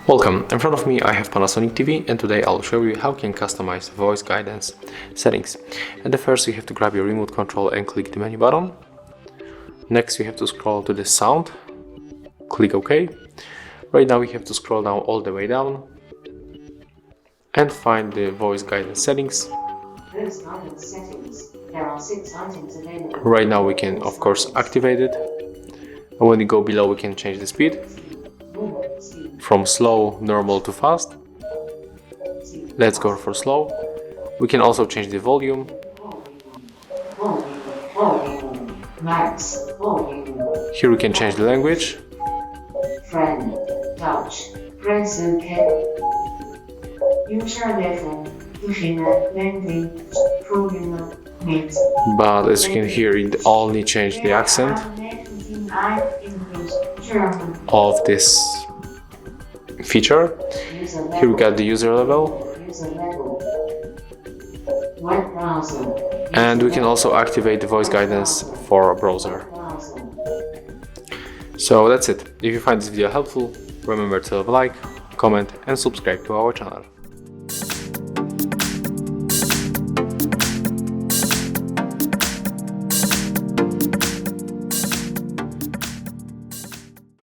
Welcome, in front of me I have Panasonic TV, and today I'll show you how you can customize voice guidance settings. And the first, you have to grab your remote control and click the menu button. Next you have to scroll to the sound, click OK. Right now we have to scroll down all the way down and find the voice guidance settings. Voice guidance settings. There are 6 items available. Right now we can of course activate it. And when you go below we can change the speed from slow, normal to fast. Let's go for slow. We can also change the volume. Max volume. Here we can change the language. Friend, Dutch, press OK. User level, lengthy, mid. But as you can hear, it only changed the accent of this feature. Here we got the user level. Web browser. And we can also activate the voice guidance for a browser. So that's it. If you find this video helpful, remember to leave a like, comment and subscribe to our channel.